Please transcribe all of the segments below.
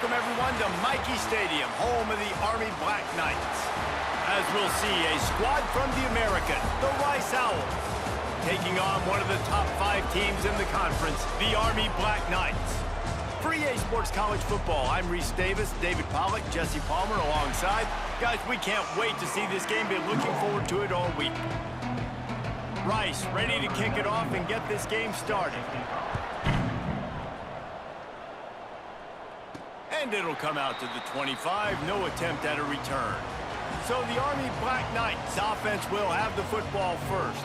welcome everyone to Michie Stadium, home of the Army Black Knights. As we'll see, a squad from the American, the Rice Owls, taking on one of the top 5 teams in the conference, the Army Black Knights. For EA Sports College Football, I'm Reese Davis, David Pollack, Jesse Palmer alongside. Guys, we can't wait to see this game. Been looking forward to it all week. Rice ready to kick it off and get this game started. And it'll come out to the 25, no attempt at a return. So the Army Black Knights offense will have the football first.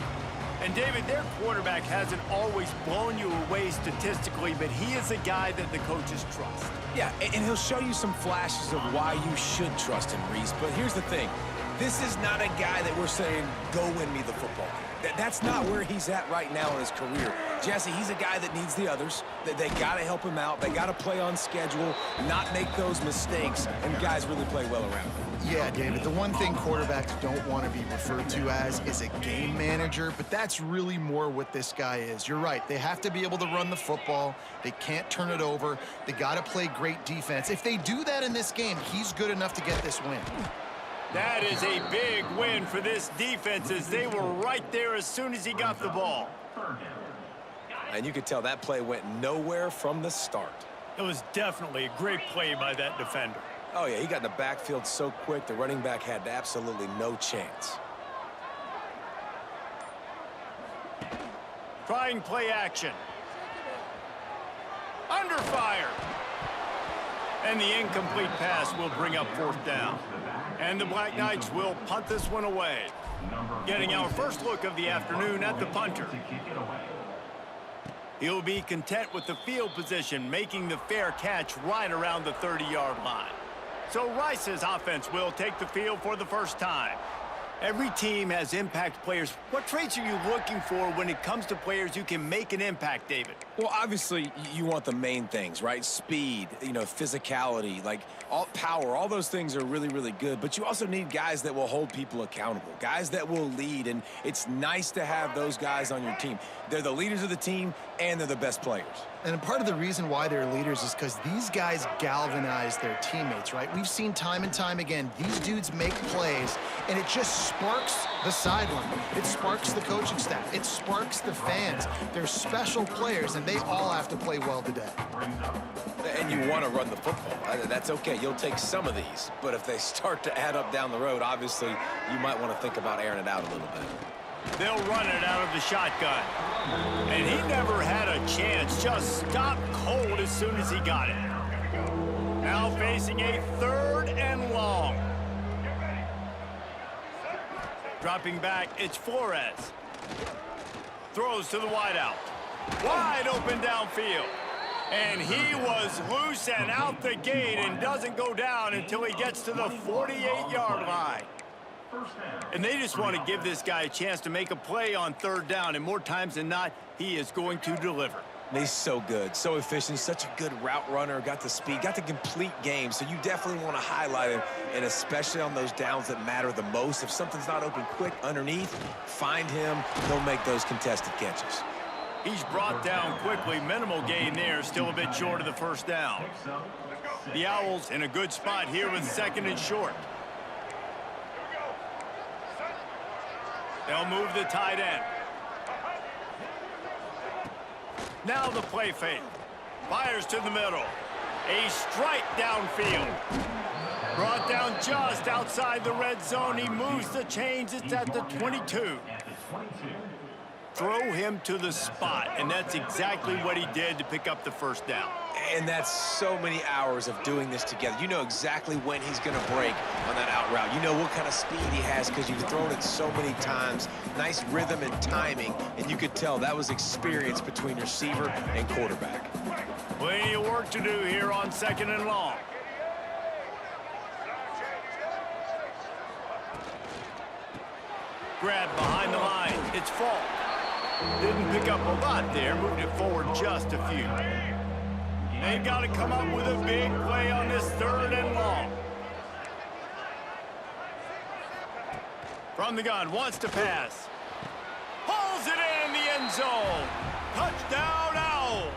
And David, their quarterback hasn't always blown you away statistically, but he is a guy that the coaches trust. Yeah, and he'll show you some flashes of why you should trust him, Reese. But here's the thing. This is not a guy that we're saying, go win me the football. That's not where he's at right now in his career. Jesse, he's a guy that needs the others. They got to help him out. They got to play on schedule, not make those mistakes, and guys really play well around him. Yeah, David, the one thing quarterbacks don't want to be referred to as is a game manager, but that's really more what this guy is. You're right. They have to be able to run the football. They can't turn it over. They got to play great defense. If they do that in this game, he's good enough to get this win. That is a big win for this defense as they were right there as soon as he got the ball. And you could tell that play went nowhere from the start. It was definitely a great play by that defender. Oh, yeah, he got in the backfield so quick, the running back had absolutely no chance. Trying play action. Under fire. And the incomplete pass will bring up 4th down. And the Black Knights will punt this one away. Getting our first look of the afternoon at the punter. He'll be content with the field position, making the fair catch right around the 30-yard line. So Rice's offense will take the field for the first time. Every team has impact players. What traits are you looking for when it comes to players who can make an impact, David? Well, obviously, you want the main things, right? Speed, physicality, all power, all those things are really, really good. But you also need guys that will hold people accountable, guys that will lead, and it's nice to have those guys on your team. They're the leaders of the team, and they're the best players. And part of the reason why they're leaders is because these guys galvanize their teammates, right? We've seen time and time again, these dudes make plays, and it just sparks the sideline. It sparks the coaching staff. It sparks the fans. They're special players, and they all have to play well today. And you want to run the football. That's okay. You'll take some of these. But if they start to add up down the road, obviously, you might want to think about airing it out a little bit. They'll run it out of the shotgun. And he never had a chance. Just stopped cold as soon as he got it. Now facing a 3rd and long. Dropping back, it's Flores. Throws to the wideout. Wide open downfield. And he was loose and out the gate and doesn't go down until he gets to the 48-yard line. And they just want to give this guy a chance to make a play on 3rd down, and more times than not, he is going to deliver. He's so good, so efficient, such a good route runner, got the speed, got the complete game, so you definitely want to highlight him, and especially on those downs that matter the most. If something's not open quick underneath, find him, he'll make those contested catches. He's brought down quickly, minimal gain there, still a bit short of the 1st down. The Owls in a good spot here with 2nd and short. They'll move the tight end. Now the play fake. Fires to the middle. A strike downfield. Brought down just outside the red zone. He moves the chains. It's at the 22. Throw him to the spot, and that's exactly what he did to pick up the 1st down. And that's so many hours of doing this together. You know exactly when he's going to break on that out route. You know what kind of speed he has because you've thrown it so many times. Nice rhythm and timing, and you could tell that was experience between receiver and quarterback. Plenty of work to do here on 2nd and long. Grab behind the line. It's Falk. Didn't pick up a lot there. Moved it forward just a few. They've got to come up with a big play on this 3rd and long. From the gun, wants to pass. Pulls it in the end zone. Touchdown, Owls.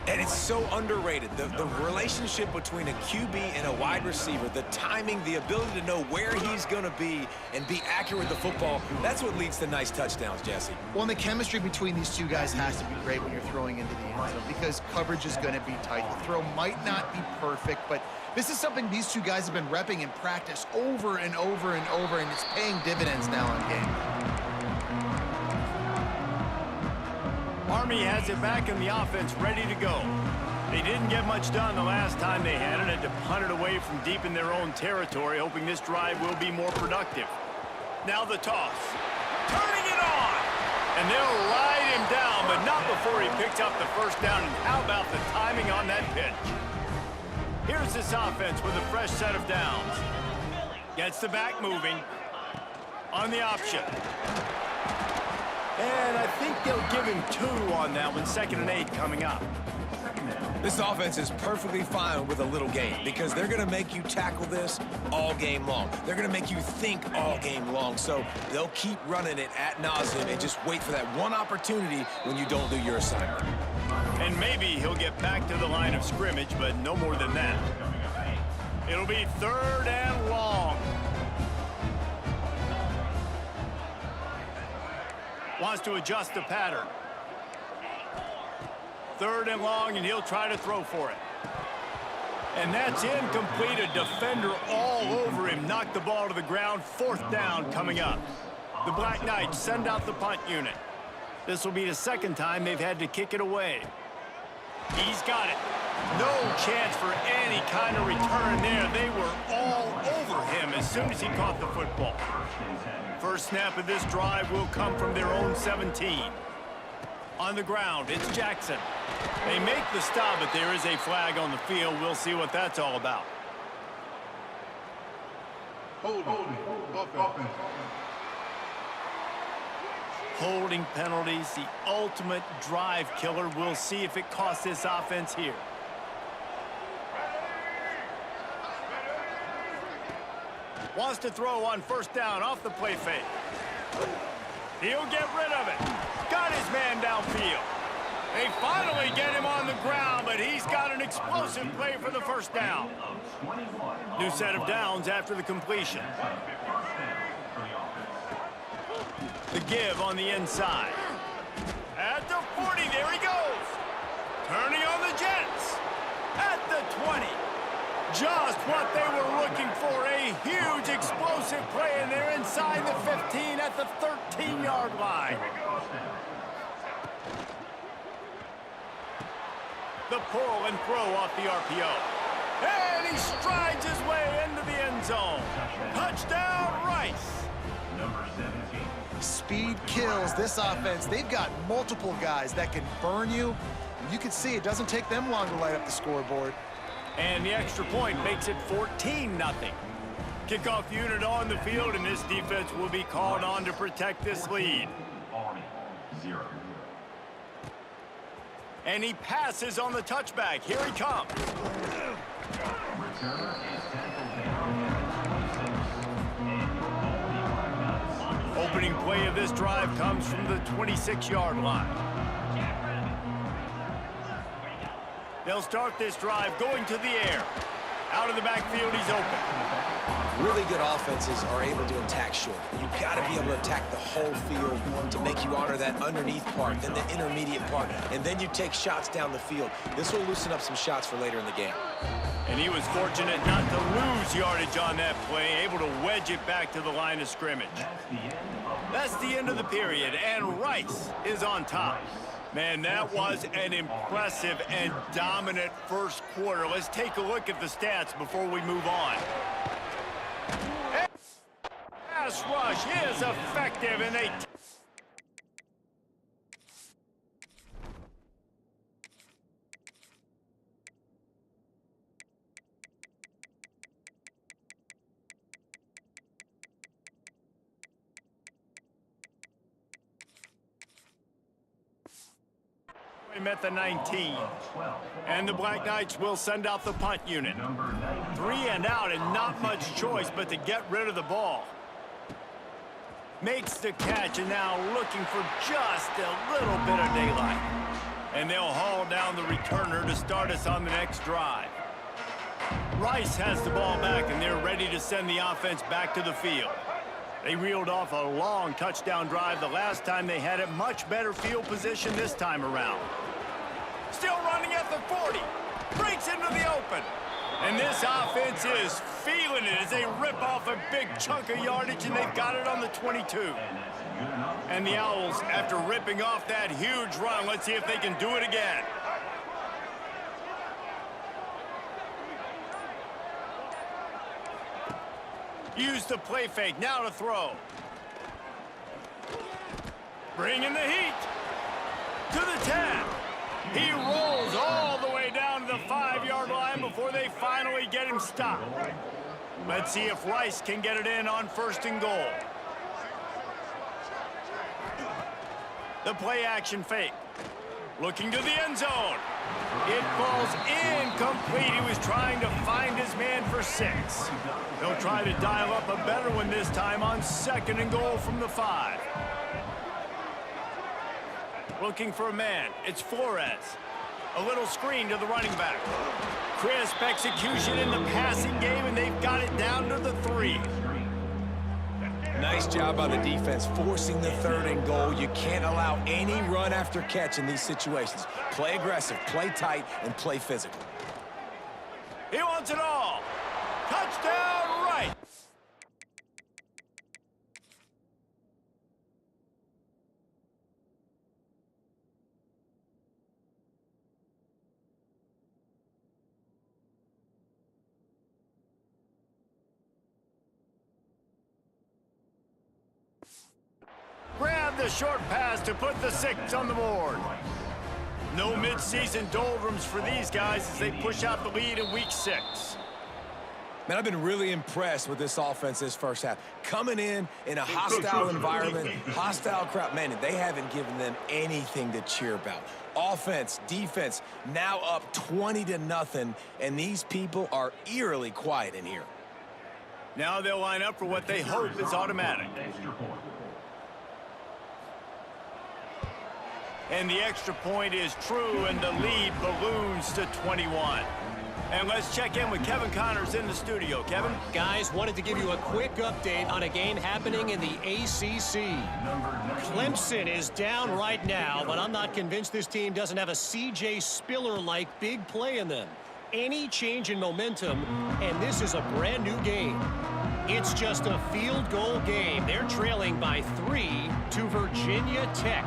And It's so underrated. The relationship between a QB and a wide receiver, the timing, the ability to know where he's going to be and be accurate with the football, that's what leads to nice touchdowns, Jesse. Well, and the chemistry between these two guys has to be great when you're throwing into the end zone because coverage is going to be tight. The throw might not be perfect, but this is something these two guys have been repping in practice over and over and over, and it's paying dividends now in game. Army has it back in the offense, ready to go. They didn't get much done the last time they had it, to punt it away from deep in their own territory, hoping this drive will be more productive. Now the toss. Turning it on! And they'll ride him down, but not before he picks up the first down. And how about the timing on that pitch? Here's this offense with a fresh set of downs. Gets the back moving. On the option. And I think they'll give him 2 on that one, 2nd and 8 coming up. This offense is perfectly fine with a little game because they're going to make you tackle this all game long. They're going to make you think all game long. So they'll keep running it ad nauseum and just wait for that one opportunity when you don't do your assignment. And maybe he'll get back to the line of scrimmage, but no more than that. It'll be 3rd and long. Wants to adjust the pattern. 3rd and long, and he'll try to throw for it. And that's incomplete. A defender all over him. Knocked the ball to the ground. 4th down coming up. The Black Knights send out the punt unit. This will be the 2nd time they've had to kick it away. He's got it. No chance for any kind of return there. They were all over him as soon as he caught the football. First snap of this drive will come from their own 17. On the ground, it's Jackson. They make the stop, but there is a flag on the field. We'll see what that's all about. Holding penalties, the ultimate drive killer. We'll see if it costs this offense here. Wants to throw on 1st down off the play fake. He'll get rid of it. Got his man downfield. They finally get him on the ground, but he's got an explosive play for the 1st down. New set of downs after the completion. The give on the inside. At the 40, there he goes. Turning on the Jets. At the 20. Just what they were looking for, a huge explosive play, and they're inside the 15 at the 13-yard line. The pull and throw off the RPO. And he strides his way into the end zone. Touchdown, Rice. Number 17. Speed kills this offense. They've got multiple guys that can burn you. You can see it doesn't take them long to light up the scoreboard. And the extra point makes it 14-0. Kickoff unit on the field, and this defense will be called on to protect this lead. Army, 0. And he passes on the touchback. Here he comes. Returner is tackled down at the 26. Opening play of this drive comes from the 26-yard line. They'll start this drive going to the air. Out of the backfield, he's open. Really good offenses are able to attack short. You've got to be able to attack the whole field to make you honor that underneath part, then the intermediate part, and then you take shots down the field. This will loosen up some shots for later in the game. And he was fortunate not to lose yardage on that play, able to wedge it back to the line of scrimmage. That's the end of the period, and Rice is on top. Man, that was an impressive and dominant first quarter. Let's take a look at the stats before we move on. Pass rush is effective, and they... at the 19. And the Black Knights will send out the punt unit. 3 and out, and not much choice but to get rid of the ball. Makes the catch, and now looking for just a little bit of daylight. And they'll haul down the returner to start us on the next drive. Rice has the ball back, and they're ready to send the offense back to the field. They reeled off a long touchdown drive the last time they had it. Much better field position this time around. Still running at the 40. Breaks into the open. And this offense is feeling it as they rip off a big chunk of yardage, and they've got it on the 22. And the Owls, after ripping off that huge run, let's see if they can do it again. Use the play fake, now to throw. Bringing the heat. To the 10. He rolls all the way down to the 5-yard line before they finally get him stopped. Let's see if Rice can get it in on 1st and goal. The play action fake. Looking to the end zone. It falls incomplete. He was trying to find his man for 6. They'll try to dial up a better one this time on 2nd and goal from the 5. Looking for a man. It's Flores. A little screen to the running back. Crisp execution in the passing game, and they've got it down to the 3. Nice job by the defense, forcing the 3rd and goal. You can't allow any run after catch in these situations. Play aggressive, play tight, and play physical. He wants it all. Touchdown, Rice. Grab the short pass to put the 6 on the board. No midseason doldrums for these guys as they push out the lead in week 6. Man, I've been really impressed with this offense this first half. Coming in a hostile environment, hostile crowd, man, they haven't given them anything to cheer about. Offense, defense, now up 20-0, and these people are eerily quiet in here. Now they'll line up for what they hope is automatic. And the extra point is true, and the lead balloons to 21. And let's check in with Kevin Connors in the studio. Kevin? Guys, wanted to give you a quick update on a game happening in the ACC. Clemson is down right now, but I'm not convinced this team doesn't have a C.J. Spiller-like big play in them. Any change in momentum, and this is a brand new game. It's just a field goal game. They're trailing by 3 to Virginia Tech.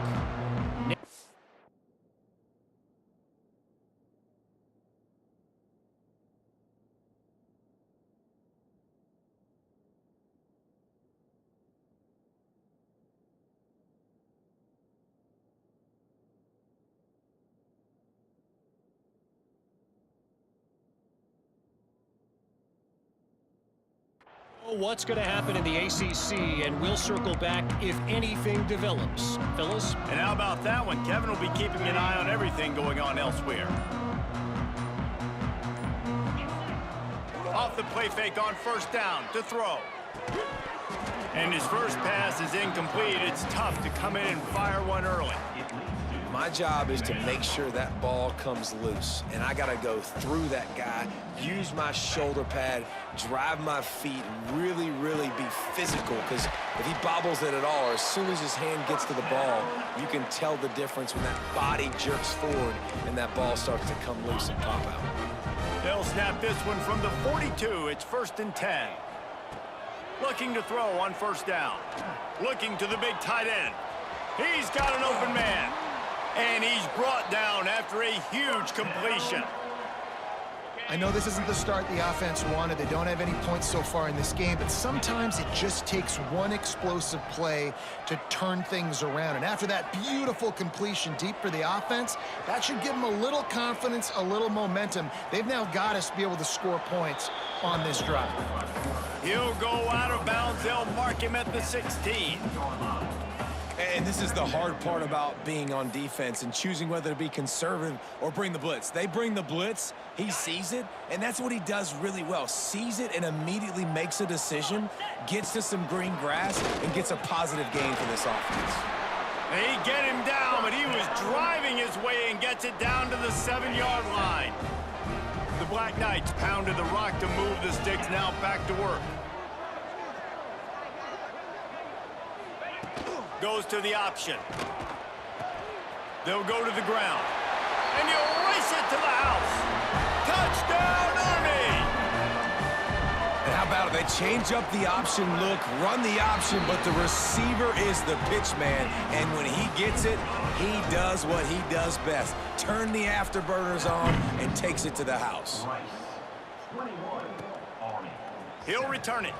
What's going to happen in the ACC, and we'll circle back if anything develops. Phyllis? And how about that one? Kevin will be keeping an eye on everything going on elsewhere. Off the play fake on 1st down to throw. And his first pass is incomplete. It's tough to come in and fire one early. My job is to make sure that ball comes loose, and I got to go through that guy, use my shoulder pad, drive my feet, really, really be physical, because if he bobbles it at all, or as soon as his hand gets to the ball, you can tell the difference when that body jerks forward and that ball starts to come loose and pop out. They'll snap this one from the 42. It's 1st and 10. Looking to throw on 1st down. Looking to the big tight end. He's got an open man. And he's brought down after a huge completion. I know this isn't the start the offense wanted. They don't have any points so far in this game, but sometimes it just takes one explosive play to turn things around. And after that beautiful completion deep for the offense, that should give them a little confidence, a little momentum. They've now got us to be able to score points on this drive. He'll go out of bounds. They'll mark him at the 16. And this is the hard part about being on defense and choosing whether to be conservative or bring the blitz. They bring the blitz, he sees it, and that's what he does really well. Sees it and immediately makes a decision, gets to some green grass, and gets a positive gain for this offense. They get him down, but he was driving his way and gets it down to the 7-yard line. The Black Knights pounded the rock to move the sticks, now back to work. Goes to the option. They'll go to the ground. And he'll race it to the house. Touchdown, Army! And how about it? They change up the option look, run the option, but the receiver is the pitch man. And when he gets it, he does what he does best. Turn the afterburners on and takes it to the house. Rice. 21. Army. He'll return it.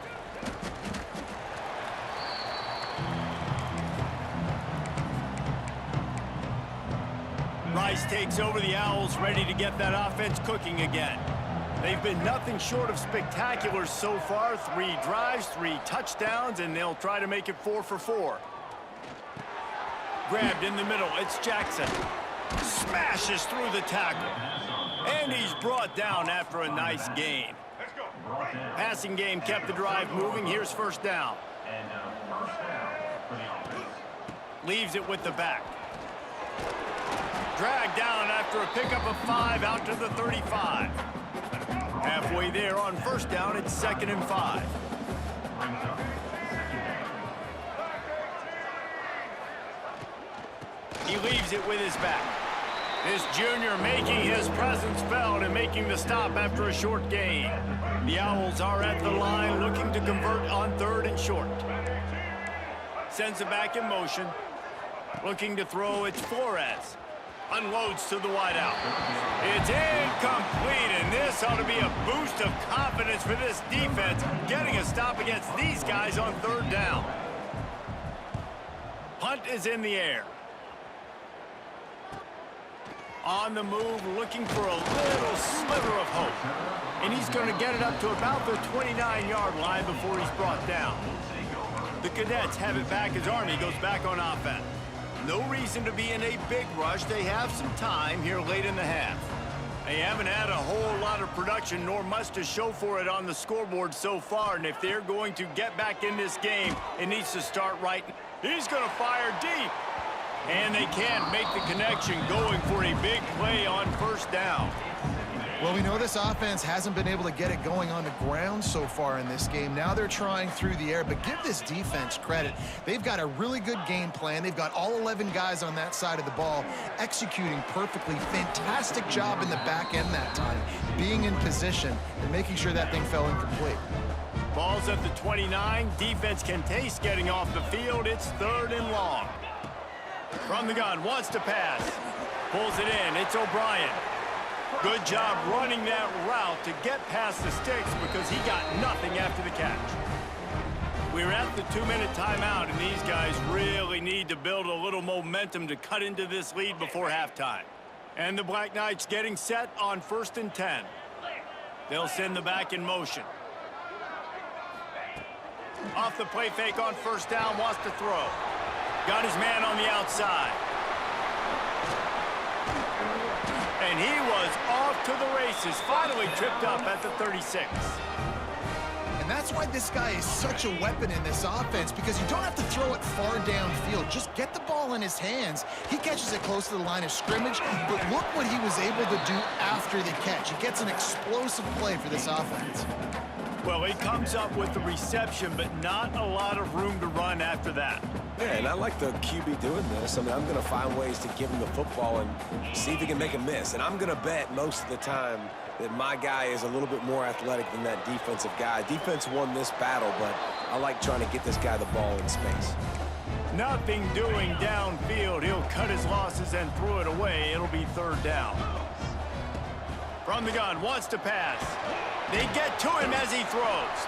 Rice takes over the Owls, ready to get that offense cooking again. They've been nothing short of spectacular so far. 3 drives, 3 touchdowns, and they'll try to make it 4 for 4. Grabbed in the middle, it's Jackson. Smashes through the tackle. And he's brought down after a nice gain. Passing game kept the drive moving. Here's first down. And first down for the offense. Leaves it with the back. Dragged down after a pickup of 5 out to the 35. Halfway there on first down, it's 2nd and 5. Brings up second down. He leaves it with his back. This junior making his presence felt and making the stop after a short gain. The Owls are at the line looking to convert on 3rd and short. Sends it back in motion. Looking to throw, it's Flores. Unloads to the wideout. It's incomplete, and this ought to be a boost of confidence for this defense, getting a stop against these guys on 3rd down. Punt is in the air. On the move, looking for a little sliver of hope. And he's going to get it up to about the 29-yard line before he's brought down. The Cadets have it back as Army goes back on offense. No reason to be in a big rush. They have some time here late in the half. They haven't had a whole lot of production, nor much to show for it on the scoreboard so far. And if they're going to get back in this game, it needs to start right. He's going to fire deep. And they can't make the connection, going for a big play on first down. Well, we know this offense hasn't been able to get it going on the ground so far in this game. Now they're trying through the air, but give this defense credit. They've got a really good game plan. They've got all 11 guys on that side of the ball executing perfectly. Fantastic job in the back end that time, being in position and making sure that thing fell incomplete. Ball's at the 29. Defense can taste getting off the field. It's 3rd and long. From the gun, wants to pass. Pulls it in. It's O'Brien. Good job running that route to get past the sticks because he got nothing after the catch. We're at the 2-minute timeout, and these guys really need to build a little momentum to cut into this lead before halftime. And the Black Knights getting set on 1st and 10. They'll send the back in motion. Off the play fake on first down, wants to throw. Got his man on the outside. And he was off to the races, finally tripped up at the 36. And that's why this guy is such a weapon in this offense, because you don't have to throw it far downfield. Just get the ball in his hands. He catches it close to the line of scrimmage, but look what he was able to do after the catch. He gets an explosive play for this offense. Well, he comes up with the reception, but not a lot of room to run after that. Yeah, and I like the QB doing this. I mean, I'm going to find ways to give him the football and see if he can make a miss. And I'm going to bet most of the time that my guy is a little bit more athletic than that defensive guy. Defense won this battle, but I like trying to get this guy the ball in space. Nothing doing downfield. He'll cut his losses and throw it away. It'll be 3rd down. From the gun, wants to pass. They get to him as he throws.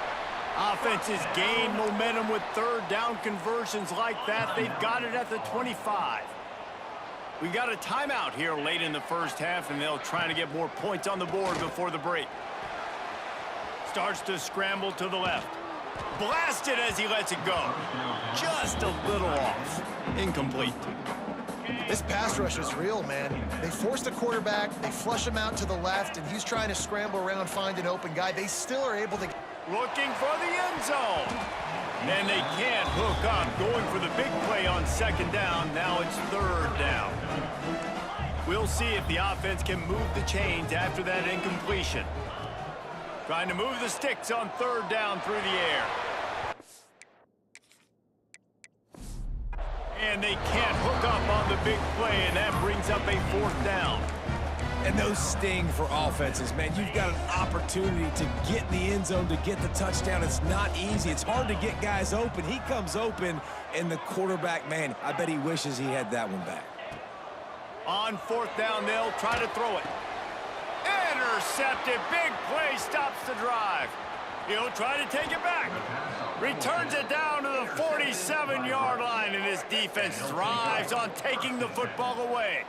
Offenses gain momentum with 3rd down conversions like that. They've got it at the 25. We got a timeout here late in the first half, and they'll try to get more points on the board before the break. Starts to scramble to the left. Blasted as he lets it go. Just a little off. Incomplete. This pass rush is real, man. They force the quarterback, they flush him out to the left, and he's trying to scramble around, find an open guy. They still are able to... Looking for the end zone. And they can't hook up, going for the big play on on second down. Now it's third down. We'll see if the offense can move the chains after that incompletion. Trying to move the sticks on third down through the air. And they can't hook up on the big play, and that brings up a fourth down. And those sting for offenses, man. You've got an opportunity to get in the end zone, to get the touchdown. It's not easy. It's hard to get guys open. He comes open, and the quarterback, man, I bet he wishes he had that one back. On fourth down, they'll try to throw it. Intercepted. Big play stops the drive. He'll try to take it back. Returns it down to the 47-yard line, and his defense thrives on taking the football away.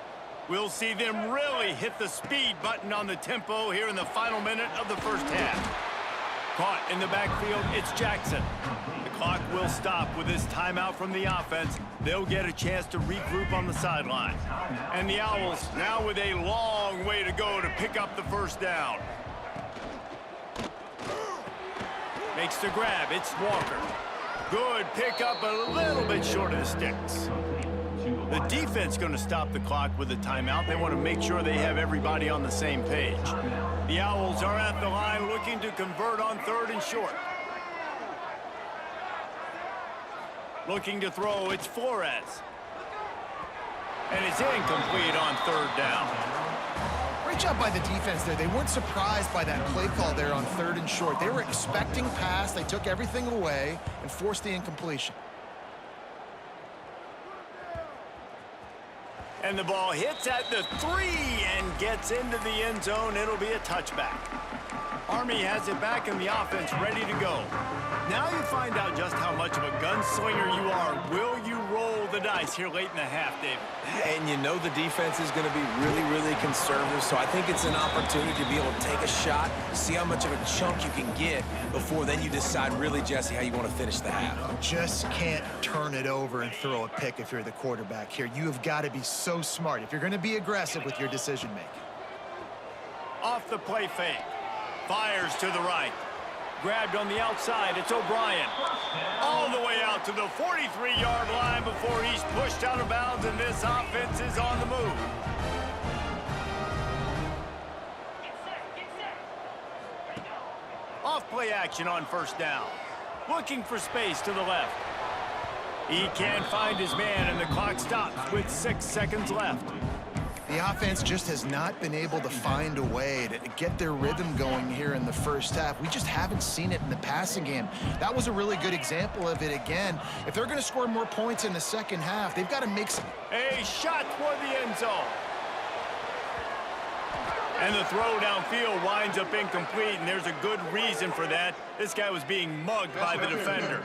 We'll see them really hit the speed button on the tempo here in the final minute of the first half. Caught in the backfield, it's Jackson. The clock will stop with this timeout from the offense. They'll get a chance to regroup on the sideline. And the Owls now with a long way to go to pick up the first down. Makes the grab, it's Walker. Good pickup, a little bit short of the sticks. The defense going to stop the clock with a timeout. They want to make sure they have everybody on the same page. The Owls are at the line looking to convert on third and short. Looking to throw, it's Flores. And it's incomplete on third down. Great job by the defense there. They weren't surprised by that play call there on third and short. They were expecting pass. They took everything away and forced the incompletion. And the ball hits at the 3 and gets into the end zone. It'll be a touchback. Army has it back in the offense, ready to go. Now you find out just how much of a gunslinger you are. Will you roll the dice here late in the half, David? And you know the defense is going to be really, really conservative, so I think it's an opportunity to be able to take a shot, see how much of a chunk you can get before then you decide really, Jesse, how you want to finish the half. You just can't turn it over and throw a pick if you're the quarterback here. You have got to be so smart if you're going to be aggressive with your decision-making. Off the play fake. Fires to the right. Grabbed on the outside, it's O'Brien. All the way out to the 43-yard line before he's pushed out of bounds, and this offense is on the move. Off play action on first down. Looking for space to the left. He can't find his man, and the clock stops with 6 seconds left. The offense just has not been able to find a way to get their rhythm going here in the first half. We just haven't seen it in the passing game. That was a really good example of it again. If they're going to score more points in the second half, they've got to make some... A shot toward the end zone. And the throw downfield winds up incomplete, and there's a good reason for that. This guy was being mugged by the defender.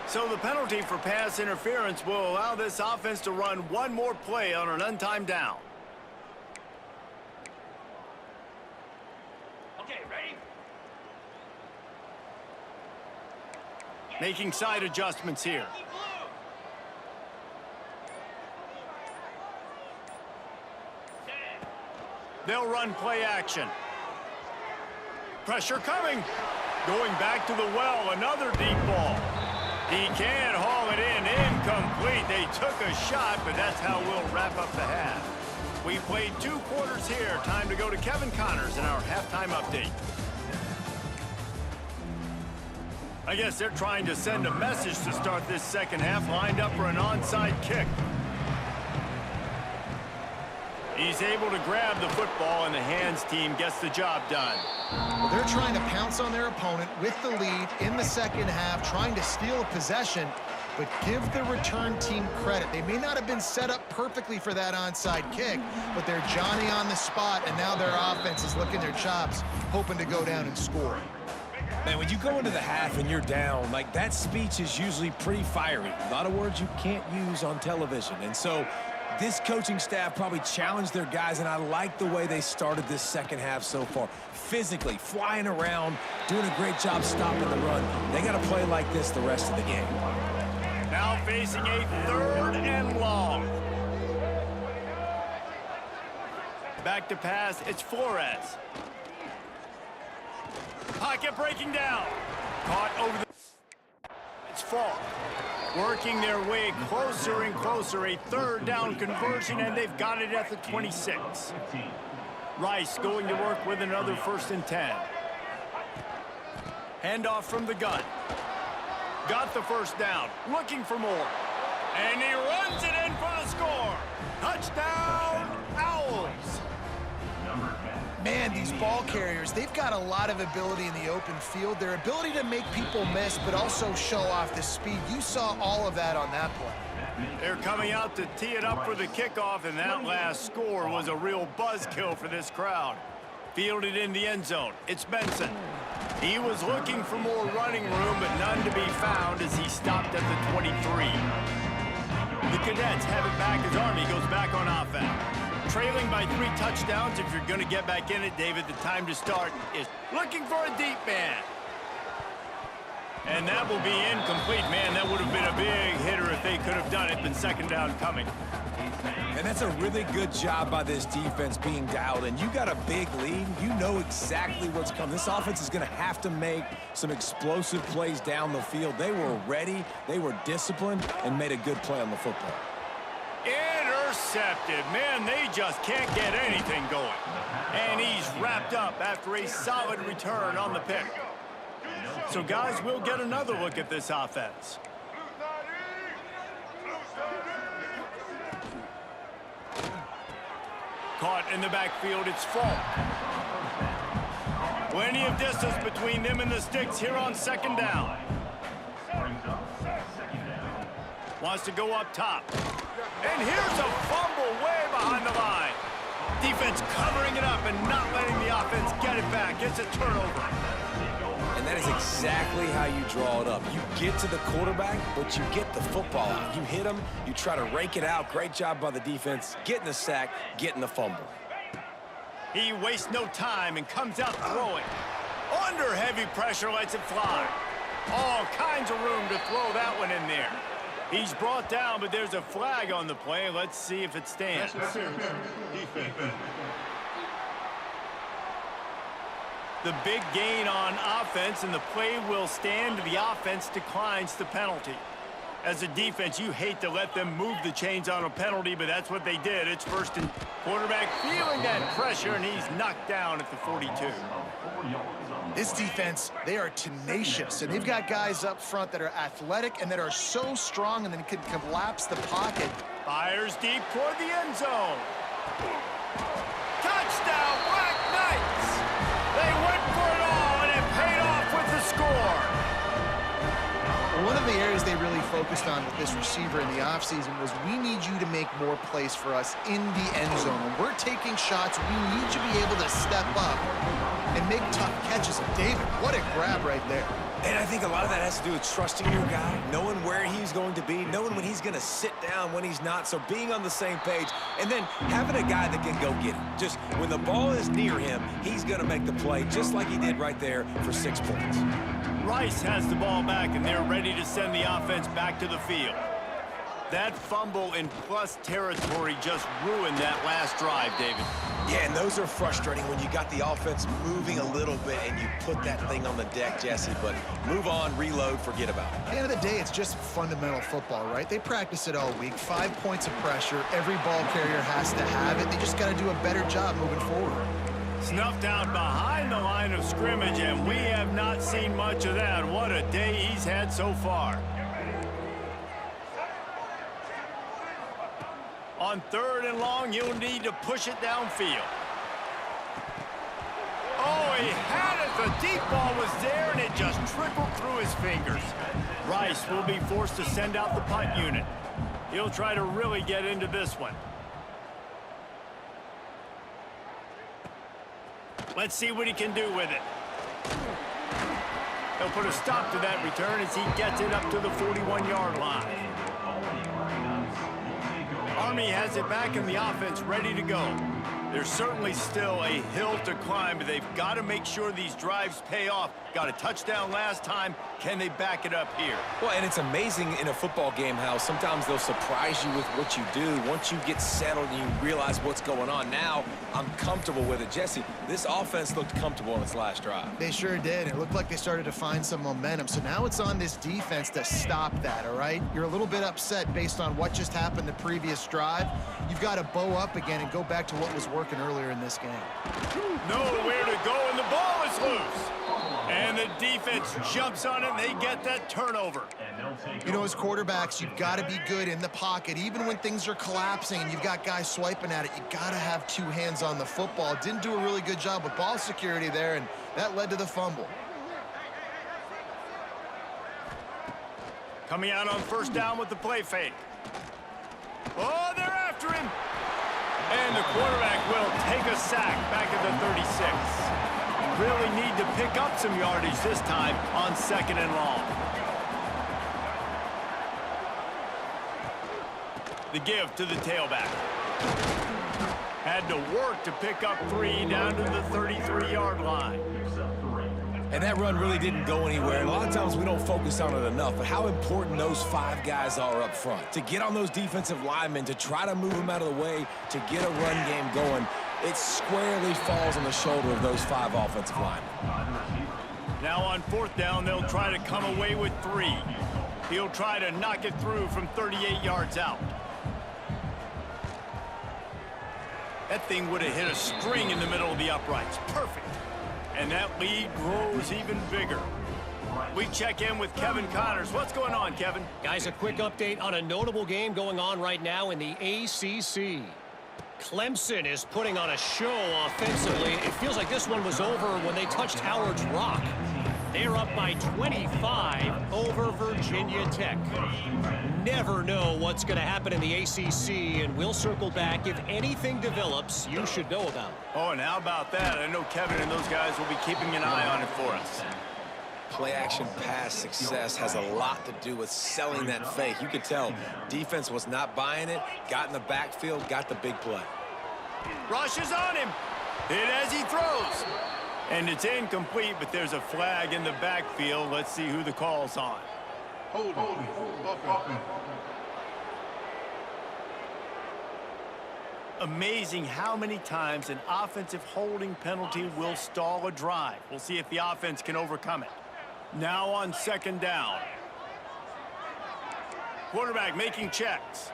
So the penalty for pass interference will allow this offense to run one more play on an untimed down. Okay, ready? Making side adjustments here. They'll run play action. Pressure coming. Going back to the well, another deep ball. He can't haul it in. Incomplete. They took a shot, but that's how we'll wrap up the half. We played 2 quarters here. Time to go to Kevin Connors in our halftime update. I guess they're trying to send a message to start this second half, lined up for an onside kick. He's able to grab the football, and the hands team gets the job done. Well, they're trying to pounce on their opponent with the lead in the second half, trying to steal a possession, but give the return team credit. They may not have been set up perfectly for that onside kick, but they're Johnny on the spot, and now their offense is licking their chops, hoping to go down and score. Man, when you go into the half and you're down, like, that speech is usually pretty fiery. A lot of words you can't use on television, and so this coaching staff probably challenged their guys, and I like the way they started this second half so far. Physically, flying around, doing a great job stopping the run. They got to play like this the rest of the game. Now facing a 3rd and long. Back to pass, it's Flores. Pocket breaking down. Caught over the... It's Falk. Working their way closer and closer. A third down conversion, and they've got it at the 26. Rice going to work with another 1st and 10. Handoff from the gun. Got the 1st down. Looking for more. And he runs it in for the score. Touchdown, Owls. Man, these ball carriers, they've got a lot of ability in the open field. Their ability to make people miss, but also show off the speed. You saw all of that on that play. They're coming out to tee it up for the kickoff, and that last score was a real buzzkill for this crowd. Fielded in the end zone. It's Benson. He was looking for more running room, but none to be found as he stopped at the 23. The Cadets have it back as Army goes back on offense. Trailing by 3 touchdowns. If you're going to get back in it, David, the time to start is looking for a deep man. And that will be incomplete. Man, that would have been a big hitter if they could have done it. Been 2nd down coming. And that's a really good job by this defense being dialed in. You got a big lead. You know exactly what's coming. This offense is going to have to make some explosive plays down the field. They were ready, they were disciplined, and made a good play on the football. Intercepted. Man, they just can't get anything going. And he's wrapped up after a solid return on the pick. So, guys, we'll get another look at this offense. Caught in the backfield, it's Falk. Plenty of distance between them and the sticks here on 2nd down. Wants to go up top. And here's a fumble way behind the line. Defense covering it up and not letting the offense get it back. It's a turnover. And that is exactly how you draw it up. You get to the quarterback, but you get the football out. You hit him, you try to rake it out. Great job by the defense, getting the sack, getting the fumble. He wastes no time and comes out throwing. Under heavy pressure, lets it fly. All kinds of room to throw that one in there. He's brought down, but there's a flag on the play. Let's see if it stands. The big gain on offense, and the play will stand. The offense declines the penalty. As a defense, you hate to let them move the chains on a penalty, but that's what they did. It's 1st and quarterback feeling that pressure, and he's knocked down at the 42. This defense, they are tenacious, and they've got guys up front that are athletic and that are so strong and then can collapse the pocket. Fires deep toward the end zone. Touchdown, Black Knights! They went for it all, and it paid off with the score. One of the areas they really focused on with this receiver in the offseason was we need you to make more plays for us in the end zone. When we're taking shots, we need you to be able to step up and make tough catches. And David, what a grab right there. And I think a lot of that has to do with trusting your guy, knowing where he's going to be, knowing when he's going to sit down, when he's not, so being on the same page, and then having a guy that can go get it. Just when the ball is near him, he's going to make the play just like he did right there for 6 points. Rice has the ball back, and they're ready to send the offense back to the field. That fumble in plus territory just ruined that last drive, David. Yeah, and those are frustrating when you got the offense moving a little bit and you put that thing on the deck, Jesse, but move on, reload, forget about it. At the end of the day, it's just fundamental football, right? They practice it all week. 5 points of pressure. Every ball carrier has to have it. They just got to do a better job moving forward. Snuffed out behind the line of scrimmage, and we have not seen much of that. What a day he's had so far. On 3rd and long, you'll need to push it downfield. Oh, he had it. The deep ball was there, and it just trickled through his fingers. Rice will be forced to send out the punt unit. He'll try to really get into this one. Let's see what he can do with it. He'll put a stop to that return as he gets it up to the 41-yard line. Army has it back in the offense ready to go. There's certainly still a hill to climb, but they've got to make sure these drives pay off. Got a touchdown last time, Can they back it up here? Well, and it's amazing in a football game how sometimes they'll surprise you with what you do. Once you get settled and you realize what's going on, now I'm comfortable with it. Jesse, this offense looked comfortable in its last drive. They sure did. It looked like they started to find some momentum. So now it's on this defense to stop that, all right? You're a little bit upset based on what just happened the previous drive. You've got to bow up again and go back to what was working earlier in this game. Nowhere to go, and the ball is loose. And the defense jumps on it, and they get that turnover. You know, as quarterbacks, you've got to be good in the pocket. Even when things are collapsing and you've got guys swiping at it, you got to have two hands on the football. Didn't do a really good job with ball security there, and that led to the fumble. Coming out on first down with the play fake. Oh, they're after him. And the quarterback will take a sack back at the 36. Really need to pick up some yardage this time on 2nd and long. The give to the tailback. Had to work to pick up 3 down to the 33-yard line. And that run really didn't go anywhere. And a lot of times we don't focus on it enough, but how important those 5 guys are up front. To get on those defensive linemen, to try to move them out of the way, to get a run game going, it squarely falls on the shoulder of those 5 offensive linemen. Now on 4th down, they'll try to come away with 3. He'll try to knock it through from 38 yards out. That thing would have hit a string in the middle of the uprights. Perfect. And that lead grows even bigger. We check in with Kevin Connors. What's going on, Kevin? Guys, a quick update on a notable game going on right now in the ACC. Clemson is putting on a show offensively. It feels like this one was over when they touched Howard's Rock. They're up by 25 over Virginia Tech. Never know what's going to happen in the ACC, and we'll circle back if anything develops you should know about. Oh, and how about that? I know Kevin and those guys will be keeping an eye on it for us. Play-action pass success has a lot to do with selling that fake. You could tell defense was not buying it, got in the backfield, got the big play. Rush is on him. Hit as he throws. And it's incomplete, but there's a flag in the backfield. Let's see who the call's on. Amazing how many times an offensive holding penalty will stall a drive. We'll see if the offense can overcome it. Now on 2nd down. Quarterback making checks.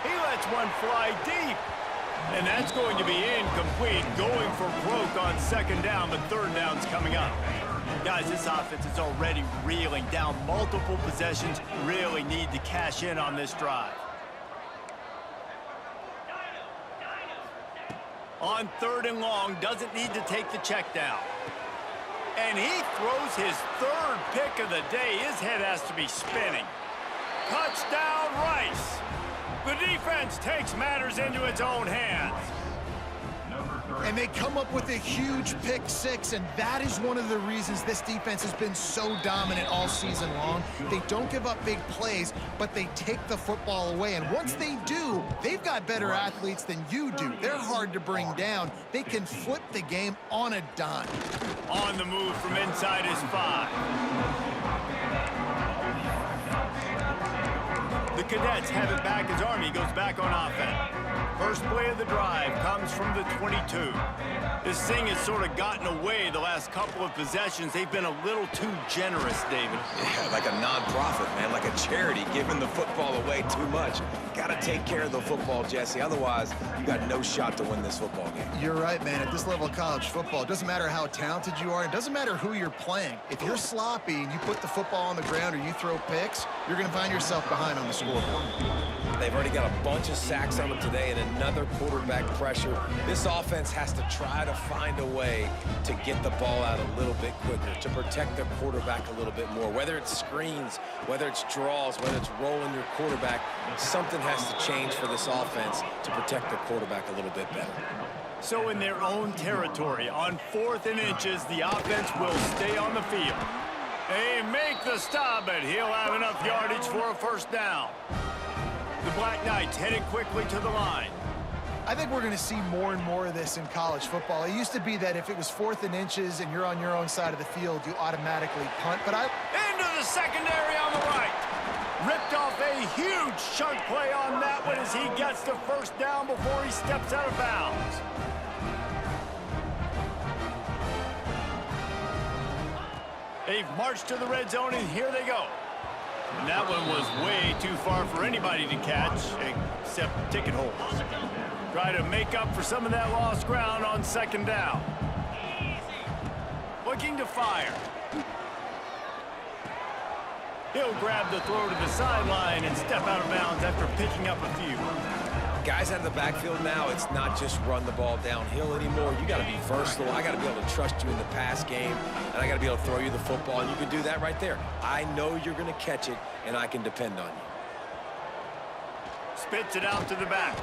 He lets one fly deep. And that's going to be incomplete, going for broke on 2nd down, but 3rd down's coming up. Guys, this offense is already reeling down multiple possessions. Really need to cash in on this drive. On 3rd and long, doesn't need to take the check down. And he throws his 3rd pick of the day. His head has to be spinning. Touchdown, Rice. The defense takes matters into its own hands. And they come up with a huge pick 6, and that is one of the reasons this defense has been so dominant all season long. They don't give up big plays, but they take the football away. And once they do, they've got better athletes than you do. They're hard to bring down. They can flip the game on a dime. On the move from inside his 5. The Cadets have it back as Army goes back on offense. First play of the drive comes from the 22. This thing has sort of gotten away the last couple of possessions. They've been a little too generous, David. Yeah, like a nonprofit, man, like a charity, giving the football away too much. Got to take care of the football, Jesse. Otherwise, you got no shot to win this football game. You're right, man. At this level of college football, it doesn't matter how talented you are. It doesn't matter who you're playing. If you're sloppy and you put the football on the ground or you throw picks, you're going to find yourself behind on the scoreboard. They've already got a bunch of sacks on them today and another quarterback pressure. This offense has to try to find a way to get the ball out a little bit quicker, to protect their quarterback a little bit more. Whether it's screens, whether it's draws, whether it's rolling your quarterback, something has to change for this offense to protect their quarterback a little bit better. So in their own territory, on 4th and inches, the offense will stay on the field. They make the stop, but he'll have enough yardage for a 1st down. The Black Knights headed quickly to the line. I think we're going to see more and more of this in college football. It used to be that if it was 4th and inches and you're on your own side of the field, you automatically punt. But Into the secondary on the right. Ripped off a huge chunk play on that one as he gets the first down before he steps out of bounds. They've marched to the red zone, and here they go. And that one was way too far for anybody to catch, except ticket holders. Try to make up for some of that lost ground on second down. Looking to fire. He'll grab the throw to the sideline and step out of bounds after picking up a few. Guys out of the backfield now, it's not just run the ball downhill anymore. You got to be versatile. I got to be able to trust you in the pass game, and I got to be able to throw you the football, and you can do that right there. I know you're going to catch it, and I can depend on you. Spits it out to the back,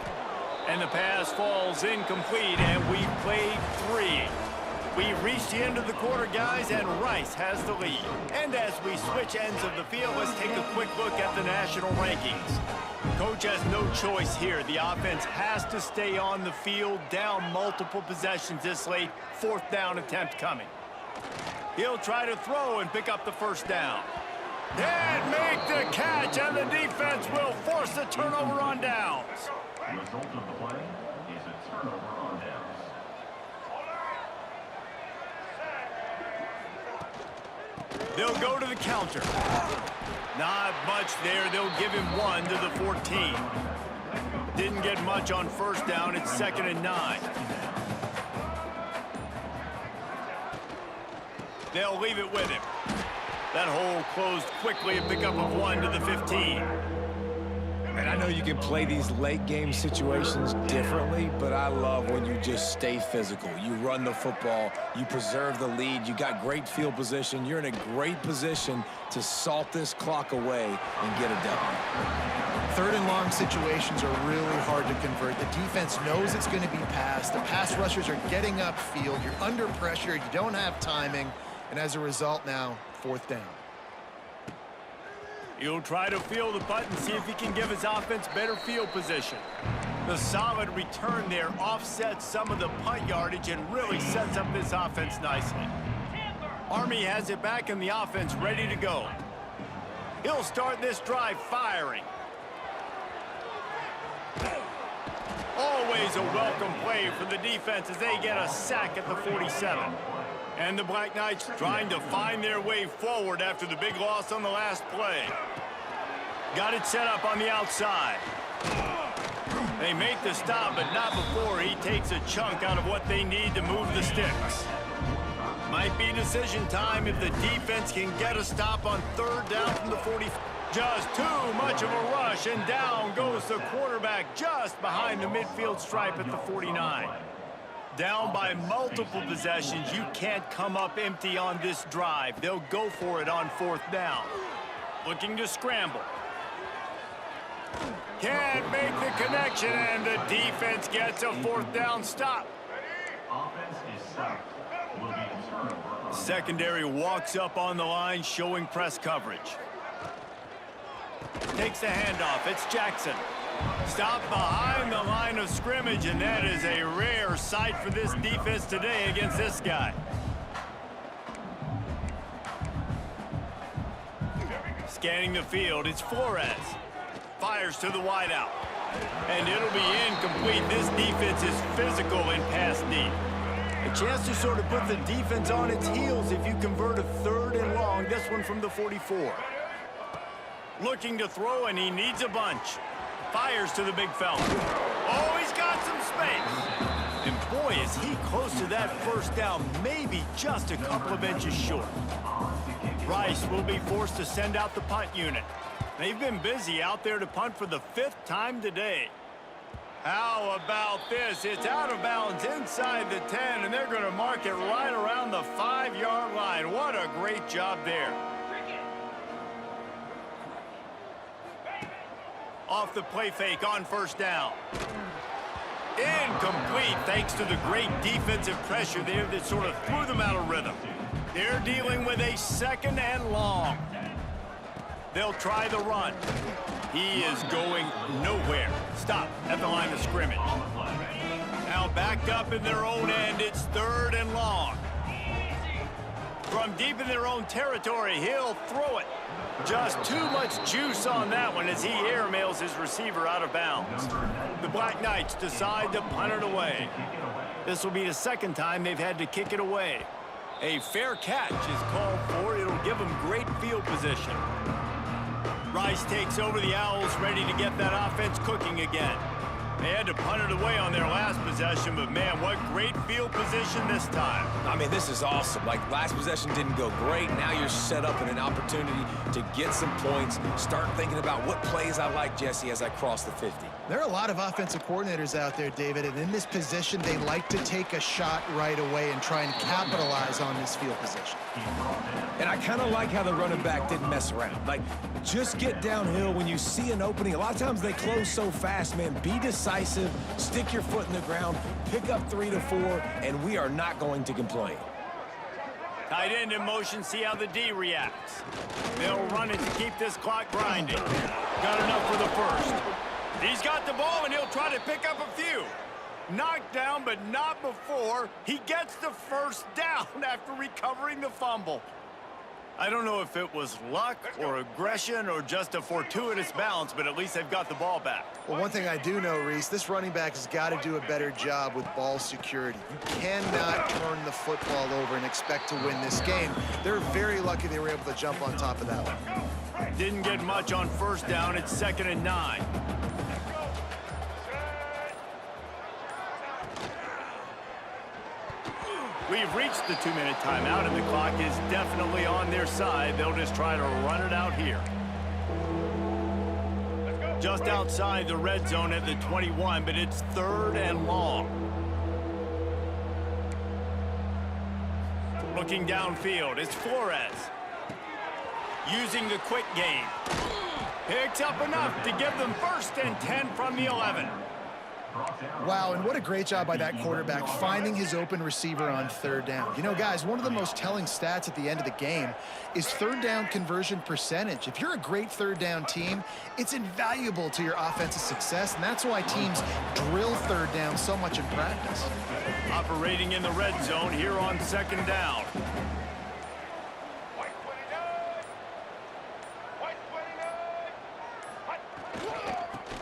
and the pass falls incomplete, and we played 3. We reached the end of the quarter, guys, and Rice has the lead. And as we switch ends of the field, let's take a quick look at the national rankings. Coach has no choice here. The offense has to stay on the field, down multiple possessions this late. 4th down attempt coming. He'll try to throw and pick up the first down. And make the catch, and the defense will force a turnover on downs. The result of the play is a turnover on downs. They'll go to the counter. Not much there. They'll give him 1 to the 14. Didn't get much on first down. It's 2nd and 9. They'll leave it with him. That hole closed quickly, a pickup of 1 to the 15. And I know you can play these late game situations differently, but I love when you just stay physical. You run the football, you preserve the lead, you got great field position, you're in a great position to salt this clock away and get a W. 3rd and long situations are really hard to convert. The defense knows it's going to be passed. The pass rushers are getting upfield. You're under pressure. You don't have timing. And as a result now, 4th down. He'll try to field the punt and see if he can give his offense better field position. The solid return there offsets some of the punt yardage and really sets up this offense nicely. Army has it back in the offense ready to go. He'll start this drive firing. Always a welcome play for the defense as they get a sack at the 47. And the Black Knights trying to find their way forward after the big loss on the last play. Got it set up on the outside. They make the stop, but not before he takes a chunk out of what they need to move the sticks. Might be decision time if the defense can get a stop on 3rd down from the 40. Just too much of a rush, and down goes the quarterback just behind the midfield stripe at the 49. Down by multiple possessions, you can't come up empty on this drive. They'll go for it on 4th down. Looking to scramble. Can't make the connection, and the defense gets a 4th down stop. Offense is sacked. Will be a turnover. Secondary walks up on the line, showing press coverage. Takes the handoff. It's Jackson. Stopped behind the line of scrimmage, and that is a rare sight for this defense today against this guy. Scanning the field, it's Flores. Fires to the wideout. And it'll be incomplete. This defense is physical and pass deep. A chance to sort of put the defense on its heels if you convert a 3rd and long, this one from the 44. Looking to throw, and he needs a bunch. Fires to the big fella. Oh, he's got some space. And boy, is he close to that first down, maybe just a couple of inches short. Rice will be forced to send out the punt unit. They've been busy out there to punt for the 5th time today. How about this? It's out of bounds inside the 10, and they're going to mark it right around the 5-yard line. What a great job there. Off the play fake on 1st down. Incomplete thanks to the great defensive pressure there that sort of threw them out of rhythm. They're dealing with a 2nd and long. They'll try the run. He is going nowhere. Stop at the line of scrimmage. Now backed up in their own end, it's 3rd and long. From deep in their own territory, he'll throw it. Just too much juice on that one as he airmails his receiver out of bounds. The Black Knights decide to punt it away. This will be the 2nd time they've had to kick it away. A fair catch is called for. It'll give them great field position. Rice takes over the Owls, ready to get that offense cooking again. They had to punt it away on their last possession, but man, what great field position this time. I mean, this is awesome. Like, last possession didn't go great. Now you're set up in an opportunity to get some points. Start thinking about what plays I like, Jesse, as I cross the 50. There are a lot of offensive coordinators out there, David, and in this position, they like to take a shot right away and try and capitalize on this field position. And I kind of like how the running back didn't mess around. Like, just get downhill when you see an opening. A lot of times they close so fast, man. Be decisive, stick your foot in the ground, pick up 3 to 4, and we are not going to complain. Tight end in motion, see how the D reacts. They'll run it to keep this clock grinding. Got enough for the 1st. He's got the ball, and he'll try to pick up a few. Knocked down, but not before. He gets the 1st down after recovering the fumble. I don't know if it was luck or aggression or just a fortuitous bounce, but at least they've got the ball back. Well, one thing I do know, Reese, this running back has got to do a better job with ball security. You cannot turn the football over and expect to win this game. They're very lucky they were able to jump on top of that one. Didn't get much on 1st down. It's 2nd and 9. We've reached the 2-minute timeout, and the clock is definitely on their side. They'll just try to run it out here. Just outside the red zone at the 21, but it's 3rd and long. Looking downfield, it's Flores. Using the quick game. Picks up enough to give them 1st and 10 from the 11. Wow, and what a great job by that quarterback finding his open receiver on 3rd down. You know, guys, one of the most telling stats at the end of the game is 3rd down conversion percentage. If you're a great 3rd down team, it's invaluable to your offensive success, and that's why teams drill 3rd down so much in practice. Operating in the red zone here on 2nd down.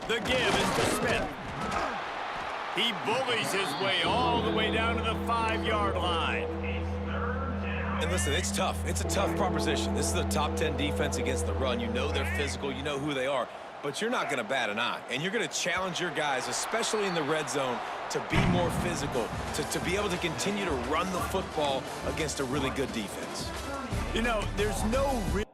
The give is to Smith. He bullies his way all the way down to the 5-yard line. And listen, it's tough. It's a tough proposition. This is the top 10 defense against the run. You know they're physical. You know who they are. But you're not going to bat an eye. And you're going to challenge your guys, especially in the red zone, to be more physical, to be able to continue to run the football against a really good defense. You know, there's no real